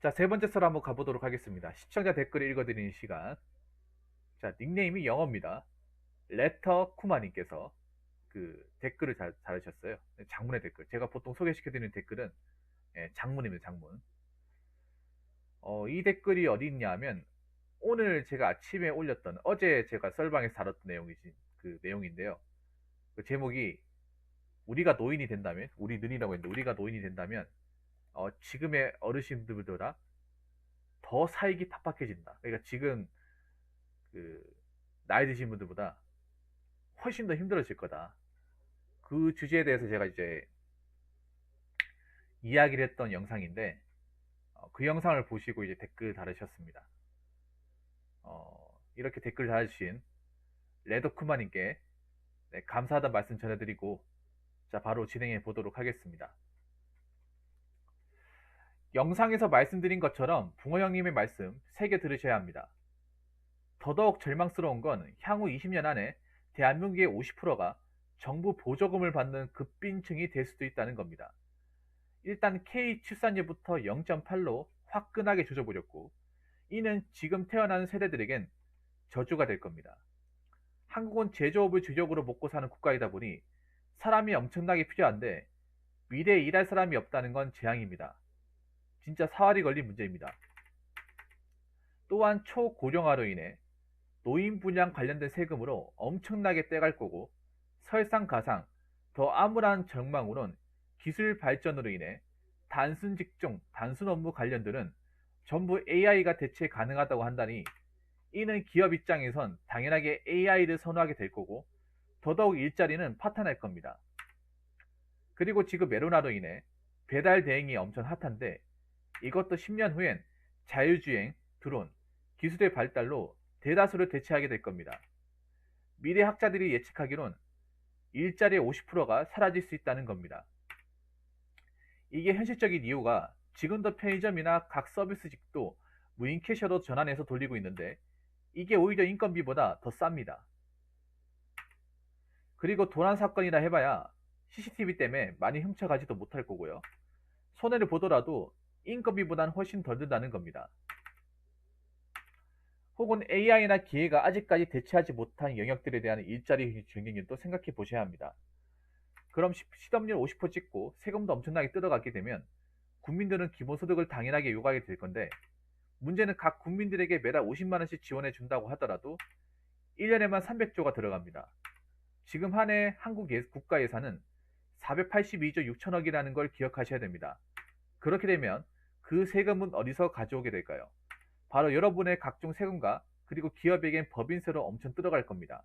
자, 세 번째 썰 한번 가보도록 하겠습니다. 시청자 댓글을 읽어드리는 시간. 자, 닉네임이 영어입니다. 레터 쿠마님께서 그 댓글을 달으셨어요. 장문의 댓글. 제가 보통 소개시켜드리는 댓글은 장문입니다. 장문. 이 댓글이 어디 있냐 하면 오늘 제가 아침에 올렸던 어제 제가 썰방에서 다뤘던 그 내용인데요. 그 제목이 우리가 노인이 된다면 우리 는이라고 했는데 우리가 노인이 된다면 지금의 어르신들보다 더 살기 팍팍해진다. 그러니까 지금 그 나이 드신 분들보다 훨씬 더 힘들어질 거다. 그 주제에 대해서 제가 이제 이야기를 했던 영상인데 그 영상을 보시고 이제 댓글 달으셨습니다. 이렇게 댓글 달아주신 레더쿠마님께 감사하다는 말씀 전해드리고 자 바로 진행해 보도록 하겠습니다. 영상에서 말씀드린 것처럼 붕어 형님의 말씀 새겨 들으셔야 합니다. 더더욱 절망스러운 건 향후 20년 안에 대한민국의 50%가 정부 보조금을 받는 극빈층이 될 수도 있다는 겁니다. 일단 K 출산율부터 0.8로 화끈하게 조져버렸고 이는 지금 태어나는 세대들에겐 저주가 될 겁니다. 한국은 제조업을 주력으로 먹고 사는 국가이다 보니 사람이 엄청나게 필요한데 미래에 일할 사람이 없다는 건 재앙입니다. 진짜 사활이 걸린 문제입니다. 또한 초고령화로 인해 노인 분양 관련된 세금으로 엄청나게 떼갈 거고 설상가상 더 암울한 전망으론 기술 발전으로 인해 단순 직종, 단순 업무 관련들은 전부 AI가 대체 가능하다고 한다니 이는 기업 입장에선 당연하게 AI를 선호하게 될 거고 더더욱 일자리는 파탄날 겁니다. 그리고 지금 메로나로 인해 배달 대행이 엄청 핫한데 이것도 10년 후엔 자율주행, 드론, 기술의 발달로 대다수를 대체하게 될 겁니다. 미래 학자들이 예측하기론 일자리의 50%가 사라질 수 있다는 겁니다. 이게 현실적인 이유가 지금도 편의점이나 각 서비스직도 무인 캐셔로 전환해서 돌리고 있는데 이게 오히려 인건비보다 더 쌉니다. 그리고 도난 사건이라 해봐야 CCTV 때문에 많이 훔쳐가지도 못할 거고요. 손해를 보더라도 인건비보다는 훨씬 덜 든다는 겁니다. 혹은 AI나 기회가 아직까지 대체하지 못한 영역들에 대한 일자리 경쟁률도 생각해 보셔야 합니다. 그럼 실업률 50% 찍고 세금도 엄청나게 뜯어가게 되면 국민들은 기본소득을 당연하게 요구하게 될 건데 문제는 각 국민들에게 매달 50만원씩 지원해 준다고 하더라도 1년에만 300조가 들어갑니다. 지금 한 해 한국 국가 예산은 482조 6천억이라는 걸 기억하셔야 됩니다. 그렇게 되면 그 세금은 어디서 가져오게 될까요? 바로 여러분의 각종 세금과 그리고 기업에겐 법인세로 엄청 뜯어갈 겁니다.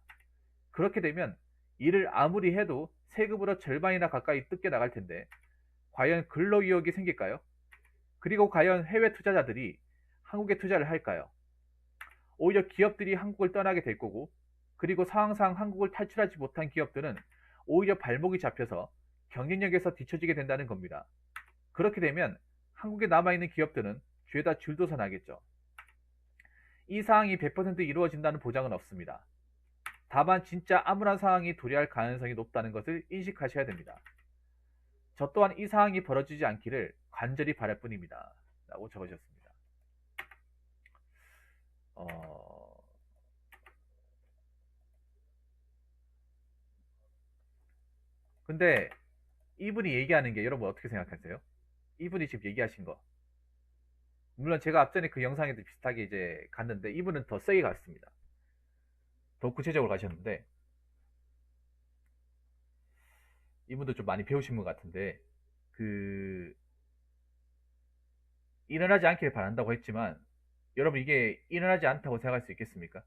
그렇게 되면 일을 아무리 해도 세금으로 절반이나 가까이 뜯겨 나갈 텐데 과연 근로의욕이 생길까요? 그리고 과연 해외 투자자들이 한국에 투자를 할까요? 오히려 기업들이 한국을 떠나게 될 거고 그리고 상황상 한국을 탈출하지 못한 기업들은 오히려 발목이 잡혀서 경쟁력에서 뒤처지게 된다는 겁니다. 그렇게 되면 한국에 남아있는 기업들은 죄다 줄도서 나겠죠. 이 상황이 100% 이루어진다는 보장은 없습니다. 다만 진짜 암울한 상황이 도래할 가능성이 높다는 것을 인식하셔야 됩니다. 저 또한 이 상황이 벌어지지 않기를 간절히 바랄 뿐입니다. 라고 적으셨습니다. 근데 이분이 얘기하는 게 여러분 어떻게 생각하세요? 이분이 지금 얘기하신 거. 물론 제가 앞전에 그 영상에도 비슷하게 이제 갔는데 이분은 더 세게 갔습니다. 더 구체적으로 가셨는데 이분도 좀 많이 배우신 것 같은데 그 일어나지 않기를 바란다고 했지만 여러분 이게 일어나지 않다고 생각할 수 있겠습니까?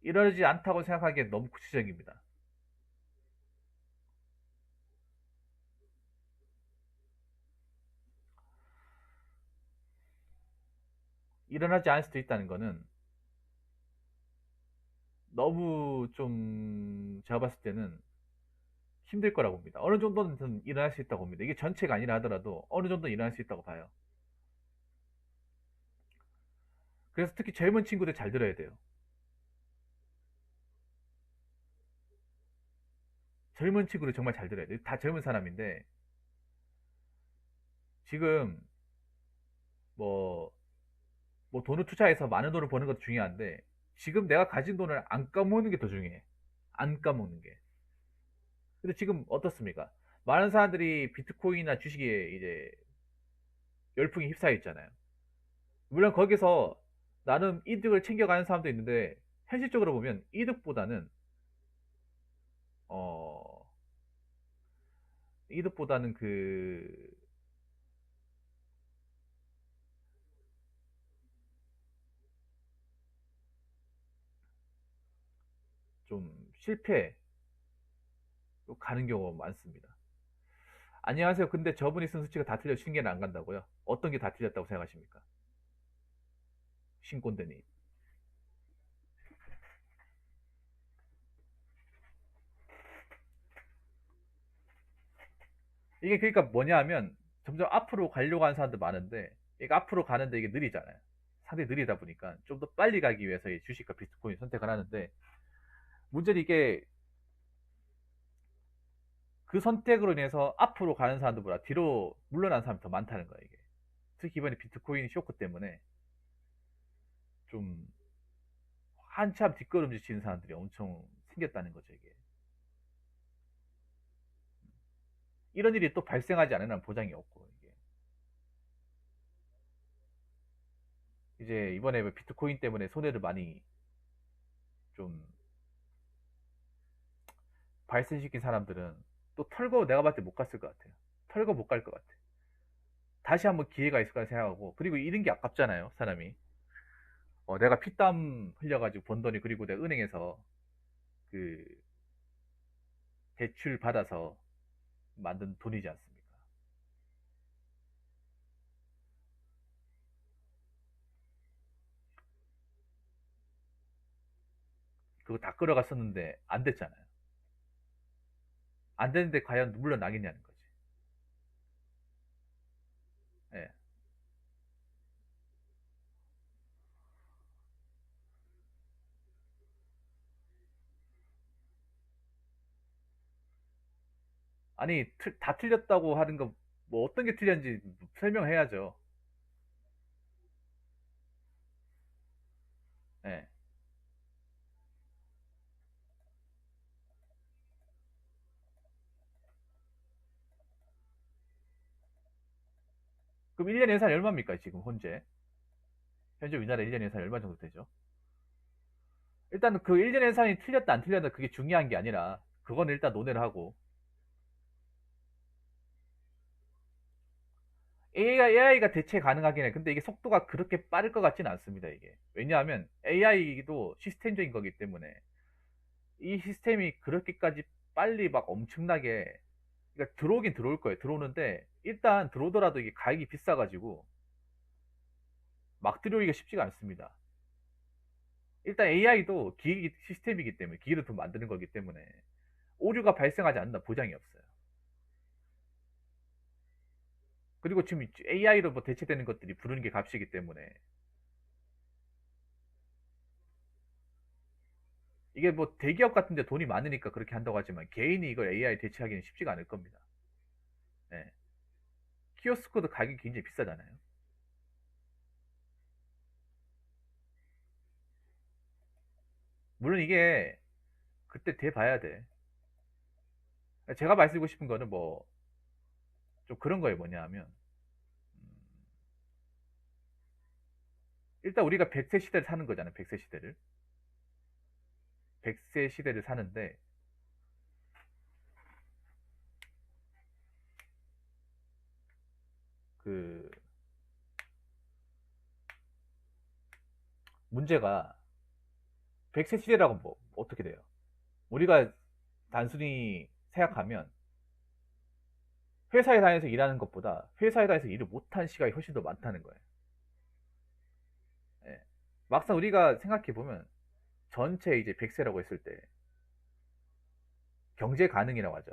일어나지 않다고 생각하기엔 너무 구체적입니다. 일어나지 않을 수도 있다는 거는 너무 좀 제가 봤을 때는 힘들 거라고 봅니다. 어느 정도는 일어날 수 있다고 봅니다. 이게 전체가 아니라 하더라도 어느 정도는 일어날 수 있다고 봐요. 그래서 특히 젊은 친구들 잘 들어야 돼요. 젊은 친구들 정말 잘 들어야 돼요. 다 젊은 사람인데 지금 뭐, 뭐 돈을 투자해서 많은 돈을 버는 것도 중요한데 지금 내가 가진 돈을 안 까먹는 게 더 중요해. 안 까먹는 게. 근데 지금 어떻습니까? 많은 사람들이 비트코인이나 주식에 이제 열풍이 휩싸여 있잖아요. 물론 거기서 나름 이득을 챙겨가는 사람도 있는데 현실적으로 보면 이득보다는 어 이득보다는 그 좀 실패 가는 경우가 많습니다. 안녕하세요. 근데 저분이 쓴 수치가 다 틀려 신경이 안 간다고요? 어떤 게 다 틀렸다고 생각하십니까? 신꼰대님. 이게 그러니까 뭐냐 하면 점점 앞으로 가려고 하는 사람들 많은데 이게 앞으로 가는데 이게 느리잖아요. 상당히 느리다 보니까 좀 더 빨리 가기 위해서 이 주식과 비트코인 선택을 하는데 문제는 이게 그 선택으로 인해서 앞으로 가는 사람들보다 뒤로 물러난 사람이 더 많다는 거예요, 이게. 특히 이번에 비트코인 쇼크 때문에 좀 한참 뒷걸음질 치는 사람들이 엄청 생겼다는 거죠, 이게. 이런 일이 또 발생하지 않으면 보장이 없고, 이게. 이제 이번에 비트코인 때문에 손해를 많이 좀 발생시킨 사람들은 또 털고 내가 봤을 때 못 갔을 것 같아요. 털고 못 갈 것 같아. 다시 한번 기회가 있을 거라 생각하고, 그리고 잃은 게 아깝잖아요, 사람이. 내가 피땀 흘려가지고 번 돈이, 그리고 내가 은행에서 그 대출 받아서 만든 돈이지 않습니까? 그거 다 끌어갔었는데 안 됐잖아요. 안 되는데 과연 물러나겠냐는 거지. 예. 아니, 다 틀렸다고 하는 거, 뭐 어떤 게 틀렸는지 설명해야죠. 예. 그럼 1년 예산이 얼마입니까, 지금, 현재 우리나라 1년 예산이 얼마 정도 되죠? 일단 그 1년 예산이 틀렸다, 안 틀렸다, 그게 중요한 게 아니라, 그건 일단 논의를 하고, AI가 대체 가능하긴 해. 근데 이게 속도가 그렇게 빠를 것 같지는 않습니다, 이게. 왜냐하면 AI도 시스템적인 거기 때문에, 이 시스템이 그렇게까지 빨리 막 엄청나게, 그러니까 들어오긴 들어올 거예요. 들어오는데, 일단 들어오더라도 이게 가격이 비싸가지고, 막 들여오기가 쉽지가 않습니다. 일단 AI도 기기 시스템이기 때문에 기기를 더 만드는 거기 때문에 오류가 발생하지 않는다 보장이 없어요. 그리고 지금 AI로 뭐 대체되는 것들이 부르는 게 값이기 때문에 이게 뭐 대기업 같은데 돈이 많으니까 그렇게 한다고 하지만 개인이 이걸 AI 대체하기는 쉽지가 않을 겁니다. 네. 키오스크도 가격이 굉장히 비싸잖아요. 물론 이게 그때 돼 봐야 돼. 제가 말씀드리고 싶은 거는 뭐 좀 그런 거예요. 뭐냐 하면 일단 우리가 100세 시대를 사는 거잖아요. 100세 시대를. 100세 시대를 사는데 그 문제가 100세 시대라고 뭐 어떻게 돼요? 우리가 단순히 생각하면 회사에 다녀서 일하는 것보다 회사에 다녀서 일을 못한 시간이 훨씬 더 많다는 거예요. 예. 막상 우리가 생각해 보면 전체 이제 100세라고 했을 때 경제 가능이라고 하죠.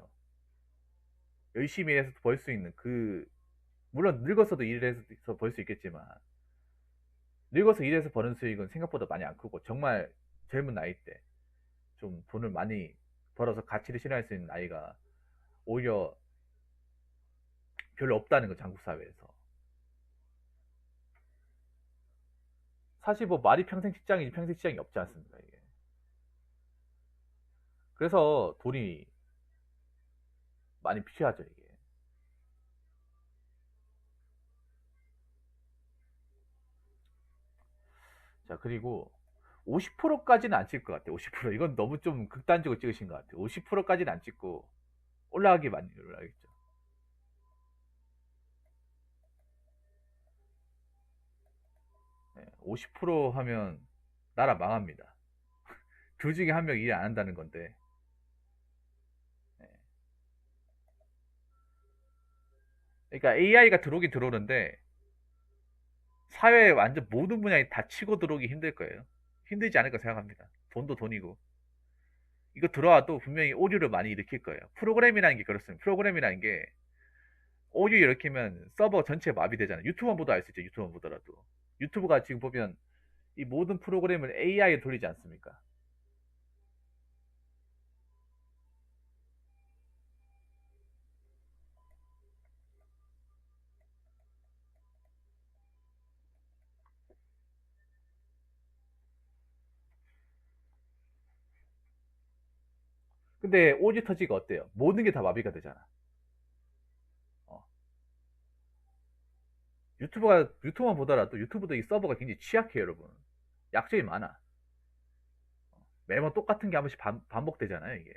열심히 해서 벌 수 있는 그 물론 늙어서도 일해서 벌 수 있겠지만 늙어서 일해서 버는 수익은 생각보다 많이 안 크고 정말 젊은 나이 때 좀 돈을 많이 벌어서 가치를 실현할 수 있는 나이가 오히려 별로 없다는 거, 한국 사회에서. 사실 뭐 말이 평생 직장이지 평생 직장이 없지 않습니까, 이게. 그래서 돈이 많이 필요하죠, 이게. 자, 그리고 50%까지는 안 찍을 것 같아요. 50%. 이건 너무 좀 극단적으로 찍으신 것 같아요. 50%까지는 안 찍고 올라가기 많이 올라가겠죠. 네, 50% 하면 나라 망합니다. 둘 중에 한 명 일 안 한다는 건데. 네. 그러니까 AI가 들어오긴 들어오는데 사회에 완전 모든 분야에 다 치고 들어오기 힘들 거예요. 힘들지 않을까 생각합니다. 돈도 돈이고. 이거 들어와도 분명히 오류를 많이 일으킬 거예요. 프로그램이라는 게 그렇습니다. 프로그램이라는 게 오류 일으키면 서버 전체 마비되잖아요. 유튜브만 보도 알 수 있죠. 유튜브만 보더라도. 유튜브가 지금 보면 이 모든 프로그램을 AI에 돌리지 않습니까? 근데 오류 터지가 어때요? 모든 게 다 마비가 되잖아. 어. 유튜브만 보더라도 유튜브도 이 서버가 굉장히 취약해요, 여러분. 약점이 많아. 매번 똑같은 게 한 번씩 반복되잖아요, 이게.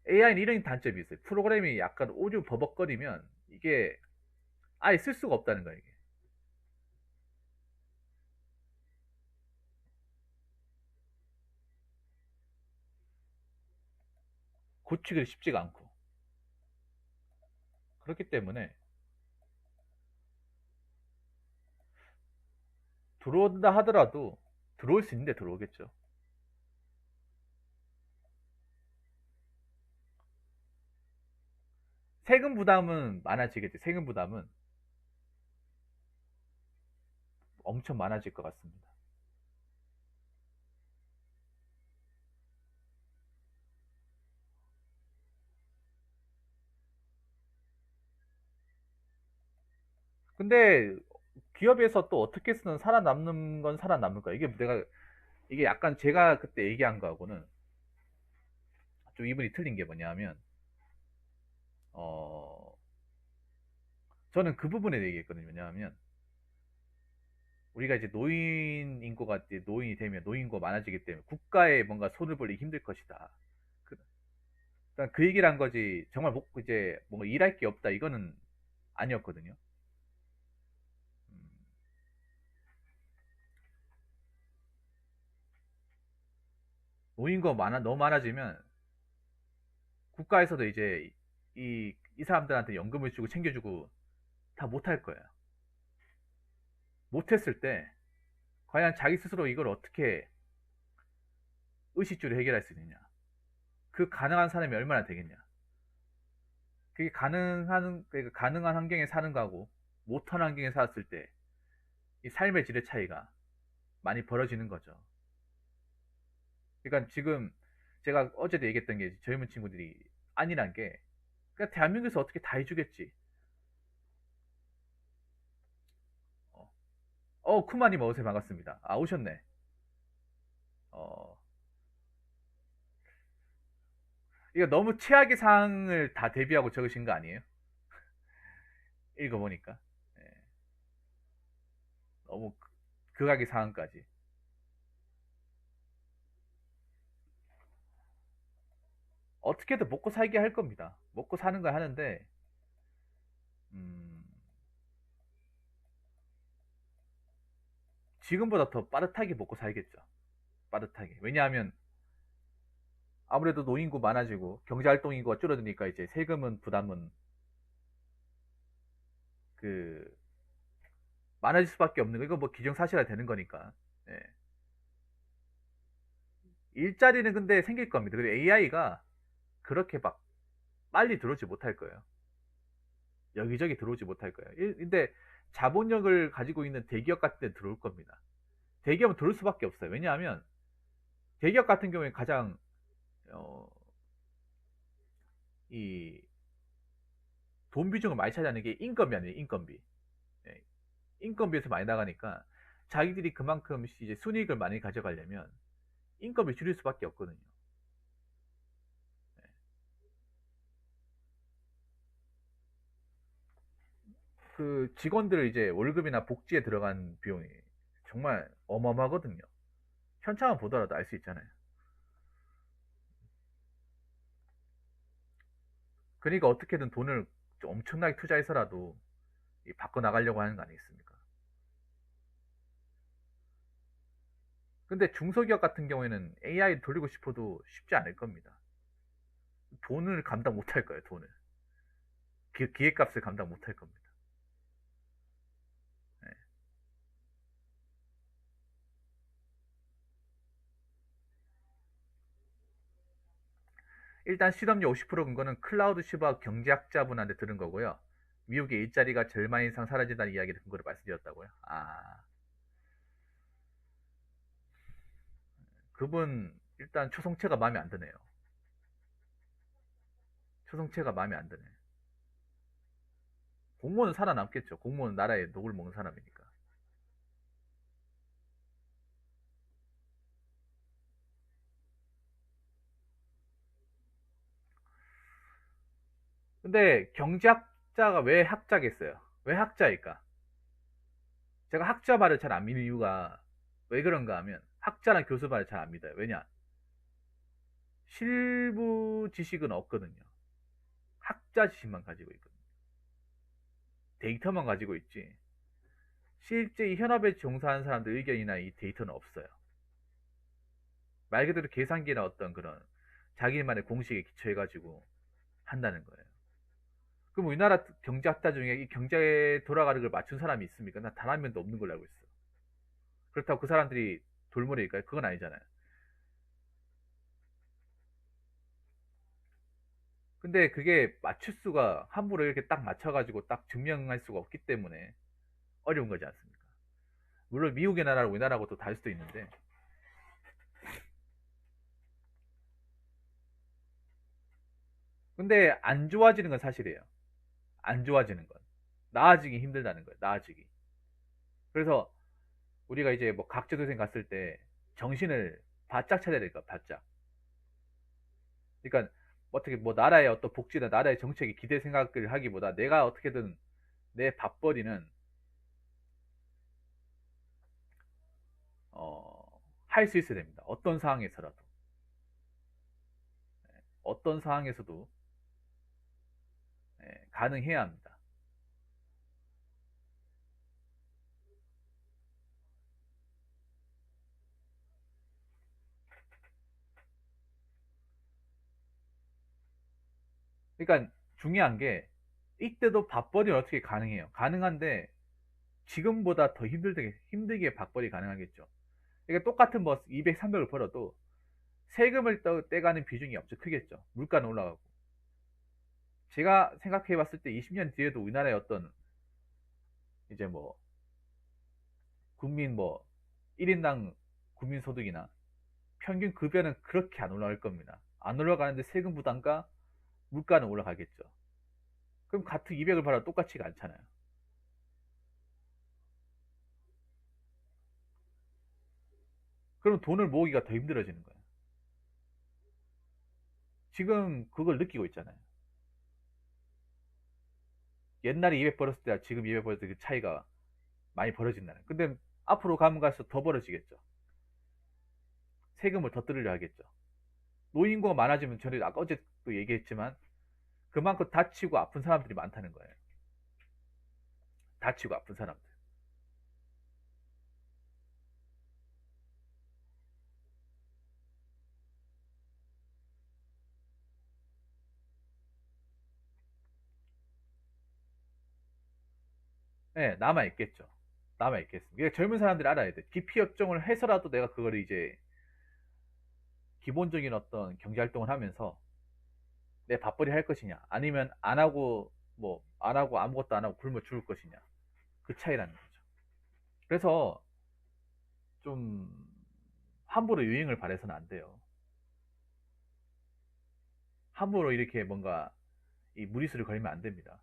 AI는 이런 단점이 있어요. 프로그램이 약간 오류 버벅거리면 이게 아예 쓸 수가 없다는 거예요, 이게. 고치기가 쉽지가 않고. 그렇기 때문에 들어온다 하더라도 들어올 수 있는데 들어오겠죠. 세금 부담은 많아지겠죠. 세금 부담은 엄청 많아질 것 같습니다. 근데 기업에서 또 어떻게 해서는 살아남는 건 살아남을 거야. 이게 약간 제가 그때 얘기한 거하고는 좀 이분이 틀린 게 뭐냐면, 어, 저는 그 부분에 얘기했거든요. 왜냐하면, 우리가 이제 노인 인구가 이제 노인이 되면 노인 인구가 많아지기 때문에 국가에 뭔가 손을 벌리기 힘들 것이다. 그, 그러니까 그 얘기를 한 거지. 정말 이제 뭔가 일할 게 없다. 이거는 아니었거든요. 음, 노인 인구가 너무 많아지면 국가에서도 이제 이 사람들한테 연금을 주고 챙겨주고 다 못할 거예요. 못했을 때 과연 자기 스스로 이걸 어떻게 의식주를 해결할 수 있느냐. 그 가능한 사람이 얼마나 되겠냐. 그게 그러니까 가능한 환경에 사는 거하고 못한 환경에 살았을 때 이 삶의 질의 차이가 많이 벌어지는 거죠. 그러니까 지금 제가 어제도 얘기했던 게 젊은 친구들이 아니란 게 그러니까 대한민국에서 어떻게 다 해주겠지. 어, 쿠마님 어서오세요. 반갑습니다. 아, 오셨네. 어, 이거 너무 최악의 상황을 다 대비하고 적으신 거 아니에요? 읽어보니까. 예, 너무 극악의 상황까지. 어떻게든 먹고 살게 할 겁니다. 먹고 사는 걸 하는데, 음, 지금보다 더 빠듯하게 먹고 살겠죠. 빠듯하게. 왜냐하면 아무래도 노인구 많아지고 경제활동 인구가 줄어드니까 이제 세금은 부담은 그 많아질 수밖에 없는 거. 이거 뭐 기정사실화 되는 거니까. 예. 일자리는 근데 생길 겁니다. 그리고 AI가 그렇게 막 빨리 들어오지 못할 거예요. 여기저기 들어오지 못할 거예요. 근데 자본력을 가지고 있는 대기업 같은 데 들어올 겁니다. 대기업은 들어올 수밖에 없어요. 왜냐하면 대기업 같은 경우에 가장 어, 이 돈 비중을 많이 차지하는 게 인건비 아니에요, 인건비. 예, 인건비에서 많이 나가니까 자기들이 그만큼 이제 순이익을 많이 가져가려면 인건비 줄일 수밖에 없거든요. 그 직원들 이제 월급이나 복지에 들어간 비용이 정말 어마어마하거든요. 현찰만 보더라도 알 수 있잖아요. 그러니까 어떻게든 돈을 엄청나게 투자해서라도 바꿔 나가려고 하는 거 아니겠습니까? 근데 중소기업 같은 경우에는 AI 돌리고 싶어도 쉽지 않을 겁니다. 돈을 감당 못 할 거예요, 돈을. 기획값을 감당 못 할 겁니다. 네. 일단 실업률 50% 근거는 클라우드 슈바 경제학자분한테 들은 거고요. 미국의 일자리가 절반 이상 사라진다는 이야기를 근거로 말씀드렸다고요. 그분 일단 초성체가 마음에 안 드네요. 초성체가 마음에 안 드네. 공무원은 살아남겠죠. 공무원은 나라의 녹을 먹는 사람이니까. 근데 경제학자가 왜 학자겠어요? 왜 학자일까? 제가 학자 말을 잘 안 믿는 이유가 왜 그런가 하면 학자나 교수 말을 잘 안 믿어요. 왜냐? 실무 지식은 없거든요. 학자 지식만 가지고 있거든요. 데이터만 가지고 있지. 실제 이 현업에 종사하는 사람들 의견이나 이 데이터는 없어요. 말 그대로 계산기나 어떤 그런 자기만의 공식에 기초해가지고 한다는 거예요. 그럼 우리나라 경제학자 중에 이 경제에 돌아가는 걸 맞춘 사람이 있습니까? 나 단 한 명도 없는 걸로 알고 있어. 그렇다고 그 사람들이 돌머리일까요? 그건 아니잖아요. 근데 그게 맞출 수가 함부로 이렇게 딱 맞춰가지고 딱 증명할 수가 없기 때문에 어려운 거지 않습니까? 물론 미국의 나라랑 우리나라하고 또 다를 수도 있는데 근데 안 좋아지는 건 사실이에요. 안 좋아지는 건. 나아지기 힘들다는 거예요. 나아지기. 그래서 우리가 이제 뭐 각자도생 갔을 때 정신을 바짝 차려야 될까, 바짝. 그러니까 어떻게 뭐 나라의 어떤 복지나 나라의 정책에 기대 생각을 하기보다 내가 어떻게든 내 밥벌이는 할 수 있어야 됩니다. 어떤 상황에서라도. 어떤 상황에서도 가능해야 합니다. 그러니까 중요한 게 이때도 밥벌이는 어떻게 가능해요? 가능한데 지금보다 더 힘들게 밥벌이 가능하겠죠. 그러니까 똑같은 뭐 200, 300을 벌어도 세금을 떼가는 비중이 엄청 크겠죠. 물가는 올라가고. 제가 생각해 봤을 때 20년 뒤에도 우리나라의 어떤 이제 뭐 국민 뭐 1인당 국민 소득이나 평균 급여는 그렇게 안 올라갈 겁니다. 안 올라가는데 세금 부담과 물가는 올라가겠죠. 그럼 같은 200을 받아도 똑같지가 않잖아요. 그럼 돈을 모으기가 더 힘들어지는 거예요. 지금 그걸 느끼고 있잖아요. 옛날에 200 벌었을 때와 지금 200 벌었을 때 그 차이가 많이 벌어진다는. 근데 앞으로 가면 갈수록 더 벌어지겠죠. 세금을 더 들으려 하겠죠. 노인구가 많아지면 전에 아까 어제도 얘기했지만 그만큼 다치고 아픈 사람들이 많다는 거예요. 다치고 아픈 사람들. 네, 남아있겠죠. 남아있겠습니다. 그러니까 젊은 사람들이 알아야 돼. 기피 업종을 해서라도 내가 그걸 이제 기본적인 어떤 경제활동을 하면서 내 밥벌이 할 것이냐, 아니면 안 하고, 뭐, 안 하고 아무것도 안 하고 굶어 죽을 것이냐. 그 차이라는 거죠. 그래서 좀 함부로 유행을 바래서는 안 돼요. 함부로 이렇게 뭔가 이 무리수를 걸면 안 됩니다.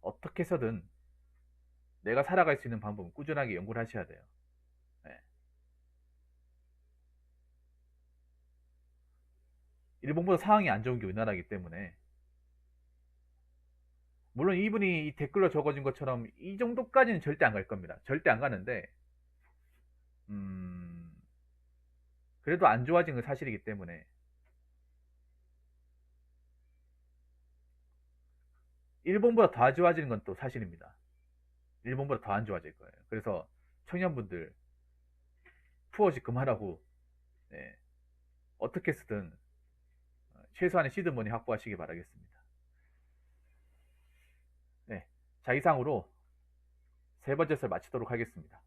어떻게 해서든 내가 살아갈 수 있는 방법은 꾸준하게 연구를 하셔야 돼요. 네. 일본보다 상황이 안 좋은 게 우리나라이기 때문에, 물론 이분이 이 댓글로 적어준 것처럼 이 정도까지는 절대 안 갈 겁니다. 절대 안 가는데, 음, 그래도 안 좋아진 건 사실이기 때문에, 일본보다 더 안 좋아지는 건 또 사실입니다. 일본보다 더 안 좋아질 거예요. 그래서 청년분들 푸어시 그만하고, 네, 어떻게 쓰든 최소한의 시드머니 확보하시기 바라겠습니다. 네, 자, 이상으로 세 번째 설 마치도록 하겠습니다.